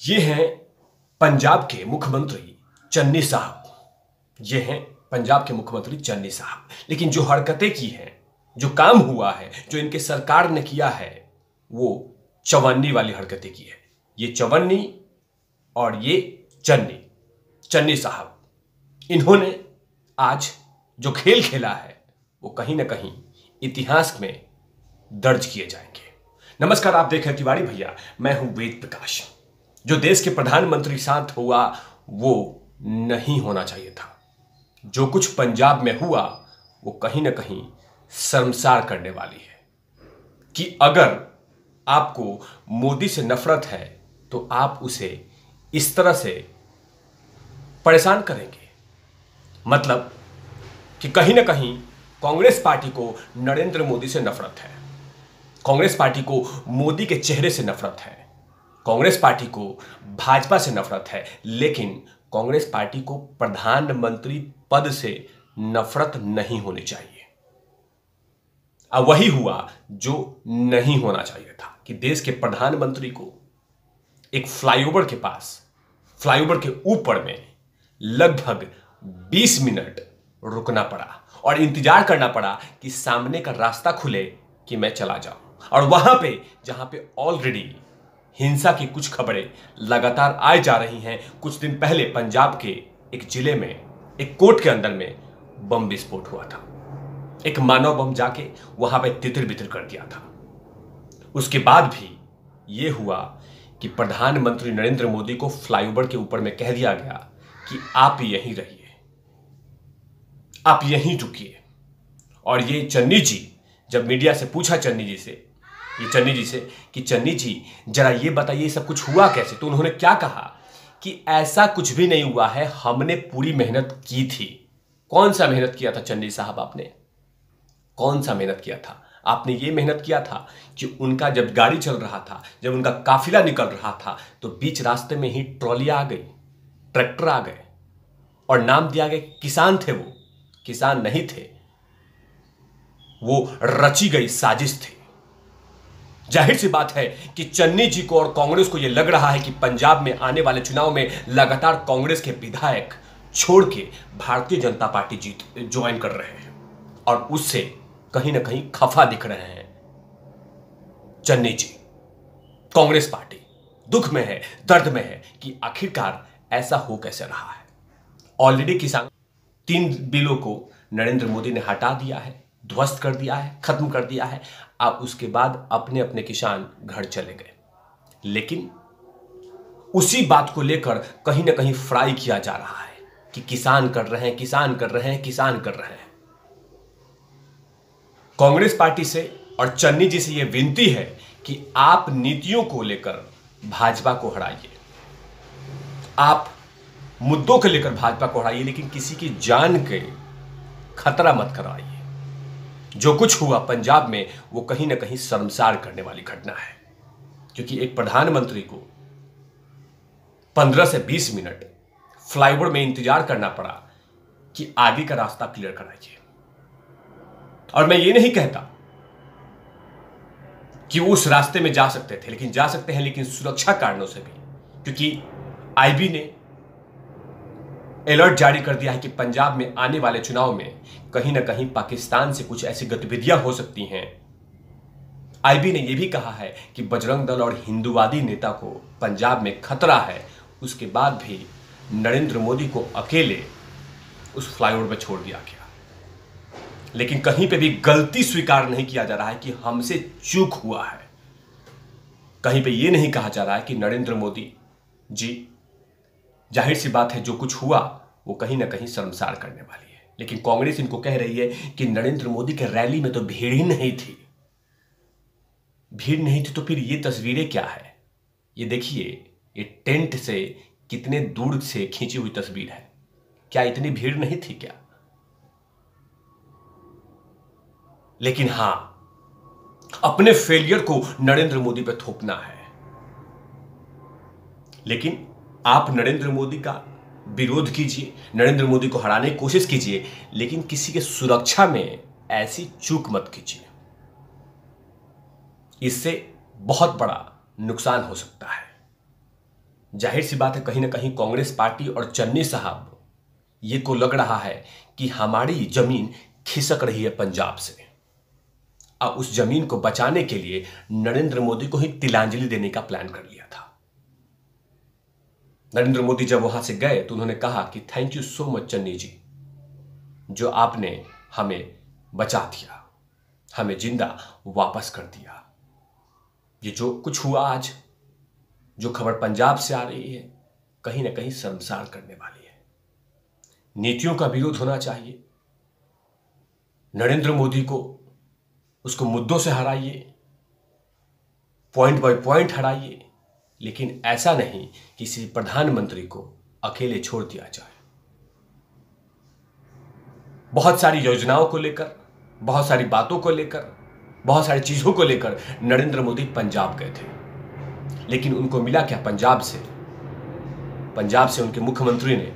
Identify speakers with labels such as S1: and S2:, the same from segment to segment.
S1: ये हैं पंजाब के मुख्यमंत्री चन्नी साहब। ये हैं पंजाब के मुख्यमंत्री चन्नी साहब। लेकिन जो हरकतें की हैं, जो काम हुआ है, जो इनके सरकार ने किया है, वो चवन्नी वाली हरकतें की है। ये चवन्नी और ये चन्नी साहब, इन्होंने आज जो खेल खेला है वो कहीं ना कहीं इतिहास में दर्ज किए जाएंगे। नमस्कार, आप देख रहे हैं तिवारी भैया, मैं हूं वेद प्रकाश। जो देश के प्रधानमंत्री साथ हुआ वो नहीं होना चाहिए था। जो कुछ पंजाब में हुआ वो कहीं ना कहीं शर्मसार करने वाली है कि अगर आपको मोदी से नफरत है तो आप उसे इस तरह से परेशान करेंगे। मतलब कि कहीं ना कहीं कांग्रेस पार्टी को नरेंद्र मोदी से नफरत है, कांग्रेस पार्टी को मोदी के चेहरे से नफरत है, कांग्रेस पार्टी को भाजपा से नफरत है, लेकिन कांग्रेस पार्टी को प्रधानमंत्री पद से नफरत नहीं होनी चाहिए। अब वही हुआ जो नहीं होना चाहिए था कि देश के प्रधानमंत्री को एक फ्लाईओवर के पास, फ्लाईओवर के ऊपर में लगभग 20 मिनट रुकना पड़ा और इंतजार करना पड़ा कि सामने का रास्ता खुले कि मैं चला जाऊं। और वहां पे जहां पे ऑलरेडी हिंसा की कुछ खबरें लगातार आए जा रही हैं। कुछ दिन पहले पंजाब के एक जिले में एक कोर्ट के अंदर में बम विस्फोट हुआ था। एक मानव बम जाके वहां पे तितर बितर कर दिया था। उसके बाद भी यह हुआ कि प्रधानमंत्री नरेंद्र मोदी को फ्लाईओवर के ऊपर में कह दिया गया कि आप यहीं रहिए, आप यहीं रुकिए। और ये चन्नी जी, जब मीडिया से पूछा चन्नी जी से कि चन्नी जी जरा ये बताइए सब कुछ हुआ कैसे, तो उन्होंने क्या कहा कि ऐसा कुछ भी नहीं हुआ है, हमने पूरी मेहनत की थी। कौन सा मेहनत किया था चन्नी साहब आपने? कौन सा मेहनत किया था आपने? ये मेहनत किया था कि उनका जब गाड़ी चल रहा था, जब उनका काफिला निकल रहा था, तो बीच रास्ते में ही ट्रॉलियां आ गई, ट्रैक्टर आ गए और नाम दिया गया किसान थे। वो किसान नहीं थे, वो रची गई साजिश थी। जाहिर सी बात है कि चन्नी जी को और कांग्रेस को यह लग रहा है कि पंजाब में आने वाले चुनाव में लगातार कांग्रेस के विधायक छोड़ के भारतीय जनता पार्टी ज्वाइन कर रहे हैं और उससे कहीं ना कहीं खफा दिख रहे हैं चन्नी जी। कांग्रेस पार्टी दुख में है, दर्द में है कि आखिरकार ऐसा हो कैसे रहा है। ऑलरेडी किसान 3 बिलों को नरेंद्र मोदी ने हटा दिया है, ध्वस्त कर दिया है, खत्म कर दिया है। अब उसके बाद अपने अपने किसान घर चले गए। लेकिन उसी बात को लेकर कहीं ना कहीं फ्राई किया जा रहा है कि किसान कर रहे हैं, किसान कर रहे हैं, किसान कर रहे हैं। कांग्रेस पार्टी से और चन्नी जी से यह विनती है कि आप नीतियों को लेकर भाजपा को हराइए, आप मुद्दों को लेकर भाजपा को हराइए, लेकिन किसी की जान के खतरा मत कराइए। जो कुछ हुआ पंजाब में वो कहीं ना कहीं शर्मसार करने वाली घटना है, क्योंकि एक प्रधानमंत्री को 15 से 20 मिनट फ्लाईओवर में इंतजार करना पड़ा कि आगे का रास्ता क्लियर कराइए। और मैं ये नहीं कहता कि उस रास्ते में जा सकते थे, लेकिन जा सकते हैं, लेकिन सुरक्षा कारणों से भी, क्योंकि आईबी ने अलर्ट जारी कर दिया है कि पंजाब में आने वाले चुनाव में कहीं ना कहीं पाकिस्तान से कुछ ऐसी गतिविधियां हो सकती हैं। आईबी ने यह भी कहा है कि बजरंग दल और हिंदूवादी नेता को पंजाब में खतरा है। उसके बाद भी नरेंद्र मोदी को अकेले उस फ्लाईओवर पर छोड़ दिया गया। लेकिन कहीं पे भी गलती स्वीकार नहीं किया जा रहा है कि हमसे चूक हुआ है। कहीं पे यह नहीं कहा जा रहा है कि नरेंद्र मोदी जी, जाहिर सी बात है जो कुछ हुआ वो कहीं ना कहीं शर्मसार करने वाली है। लेकिन कांग्रेस इनको कह रही है कि नरेंद्र मोदी के रैली में तो भीड़ ही नहीं थी। भीड़ नहीं थी तो फिर ये तस्वीरें क्या है? ये देखिए, ये टेंट से कितने दूर से खींची हुई तस्वीर है। क्या इतनी भीड़ नहीं थी क्या? लेकिन हां, अपने फेलियर को नरेंद्र मोदी पर थोपना है। लेकिन आप नरेंद्र मोदी का विरोध कीजिए, नरेंद्र मोदी को हराने की कोशिश कीजिए, लेकिन किसी के सुरक्षा में ऐसी चूक मत कीजिए। इससे बहुत बड़ा नुकसान हो सकता है। जाहिर सी बात है कहीं ना कहीं कांग्रेस पार्टी और चन्नी साहब ये को लग रहा है कि हमारी जमीन खिसक रही है पंजाब से, और उस जमीन को बचाने के लिए नरेंद्र मोदी को ही तिलांजलि देने का प्लान कर लिया था। नरेंद्र मोदी जब वहां से गए तो उन्होंने कहा कि thank you so much Channi ji, जो आपने हमें बचा दिया, हमें जिंदा वापस कर दिया। ये जो कुछ हुआ आज, जो खबर पंजाब से आ रही है, कहीं ना कहीं शर्मसार करने वाली है। नीतियों का विरोध होना चाहिए। नरेंद्र मोदी को उसको मुद्दों से हराइए, पॉइंट बाय पॉइंट हराइए, लेकिन ऐसा नहीं किसी प्रधानमंत्री को अकेले छोड़ दिया जाए। बहुत सारी योजनाओं को लेकर, बहुत सारी बातों को लेकर, बहुत सारी चीजों को लेकर नरेंद्र मोदी पंजाब गए थे, लेकिन उनको मिला क्या? पंजाब से उनके मुख्यमंत्री ने,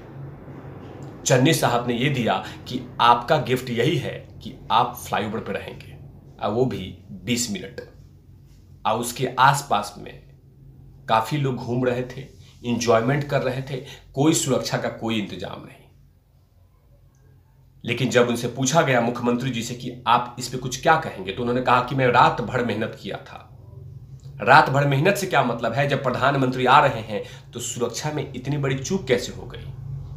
S1: चन्नी साहब ने यह दिया कि आपका गिफ्ट यही है कि आप फ्लाईओवर पर रहेंगे, और वो भी 20 मिनट। और उसके आसपास में काफी लोग घूम रहे थे, इंजॉयमेंट कर रहे थे, कोई सुरक्षा का कोई इंतजाम नहीं। लेकिन जब उनसे पूछा गया मुख्यमंत्री जी से कि आप इस पे कुछ क्या कहेंगे, तो उन्होंने कहा कि मैं रात भर मेहनत किया था। रात भर मेहनत से क्या मतलब है? जब प्रधानमंत्री आ रहे हैं तो सुरक्षा में इतनी बड़ी चूक कैसे हो गई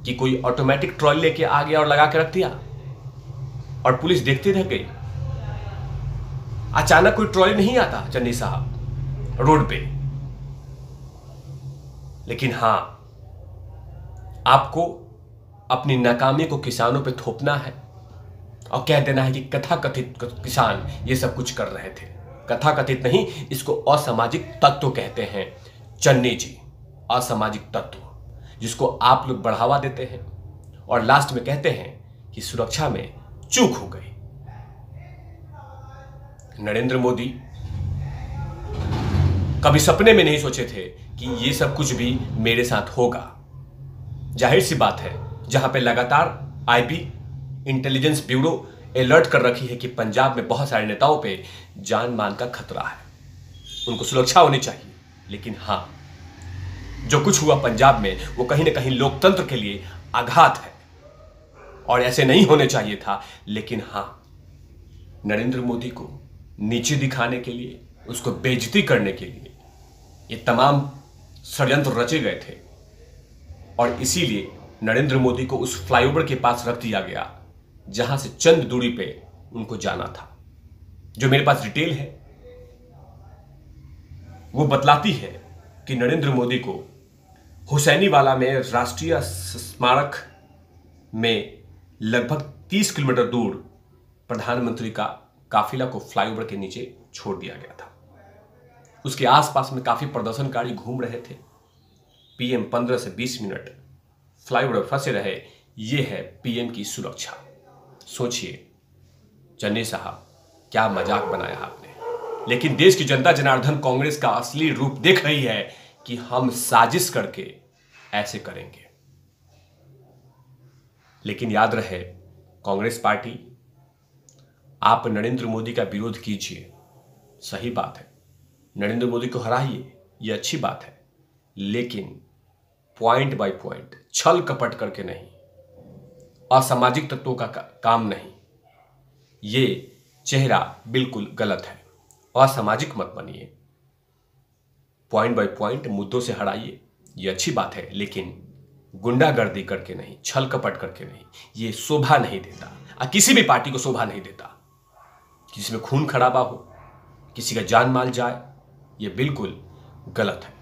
S1: कि कोई ऑटोमेटिक ट्रॉली लेके आ गया और लगा के रख दिया और पुलिस देखते रह गई? अचानक कोई ट्रॉली नहीं आता चन्नी साहब रोड पे। लेकिन हां, आपको अपनी नाकामी को किसानों पे थोपना है और कह देना है कि कथाकथित किसान ये सब कुछ कर रहे थे। कथाकथित नहीं, इसको असामाजिक तत्व कहते हैं चन्नी जी। असामाजिक तत्व जिसको आप लोग बढ़ावा देते हैं और लास्ट में कहते हैं कि सुरक्षा में चूक हो गई। नरेंद्र मोदी कभी सपने में नहीं सोचे थे कि ये सब कुछ भी मेरे साथ होगा। जाहिर सी बात है, जहां पे लगातार आईबी इंटेलिजेंस ब्यूरो अलर्ट कर रखी है कि पंजाब में बहुत सारे नेताओं पे जान मान का खतरा है, उनको सुरक्षा होनी चाहिए। लेकिन हां, जो कुछ हुआ पंजाब में वो कहीं ना कहीं लोकतंत्र के लिए आघात है और ऐसे नहीं होने चाहिए था। लेकिन हां, नरेंद्र मोदी को नीचे दिखाने के लिए, उसको बेइज्जती करने के लिए ये तमाम षड्यंत्र रचे गए थे और इसीलिए नरेंद्र मोदी को उस फ्लाईओवर के पास रख दिया गया जहां से चंद दूरी पे उनको जाना था। जो मेरे पास डिटेल है वो बतलाती है कि नरेंद्र मोदी को हुसैनीवाला में राष्ट्रीय स्मारक में लगभग 30 किलोमीटर दूर प्रधानमंत्री का काफिला को फ्लाईओवर के नीचे छोड़ दिया गया था। उसके आसपास में काफी प्रदर्शनकारी घूम रहे थे। पीएम 15 से 20 मिनट फ्लाईओवर फंसे रहे। ये है पीएम की सुरक्षा। सोचिए चन्नी साहब, क्या मजाक बनाया आपने। लेकिन देश की जनता जनार्दन कांग्रेस का असली रूप देख रही है कि हम साजिश करके ऐसे करेंगे। लेकिन याद रहे, कांग्रेस पार्टी, आप नरेंद्र मोदी का विरोध कीजिए, सही बात है, नरेंद्र मोदी को हराइए, यह अच्छी बात है, लेकिन पॉइंट बाय पॉइंट, छल कपट करके नहीं, असामाजिक तत्वों का काम नहीं। ये चेहरा बिल्कुल गलत है। असामाजिक मत बनिए, पॉइंट बाय पॉइंट मुद्दों से हटाइए, ये अच्छी बात है, लेकिन गुंडागर्दी करके नहीं, छल कपट करके नहीं। ये शोभा नहीं देता और किसी भी पार्टी को शोभा नहीं देता। किसी में खून खराबा हो, किसी का जान माल जाए, ये बिल्कुल गलत है।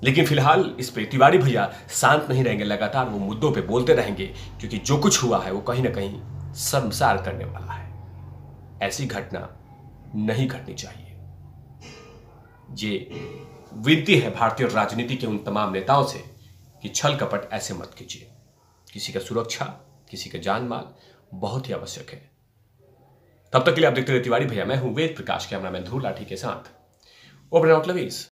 S1: लेकिन फिलहाल इस पे तिवारी भैया शांत नहीं रहेंगे, लगातार वो मुद्दों पे बोलते रहेंगे, क्योंकि जो कुछ हुआ है वो कहीं ना कहीं शर्मसार करने वाला है। ऐसी घटना नहीं घटनी चाहिए। ये विनती है भारतीय राजनीति के उन तमाम नेताओं से कि छल कपट ऐसे मत कीजिए। किसी का सुरक्षा, किसी का जान माल बहुत ही आवश्यक है। तब तक के लिए आप देखते रहिए तिवारी भैया। मैं हूं वेद प्रकाश, कैमरामैन ध्रुव लाठी के साथ ओपन आउट लवीज।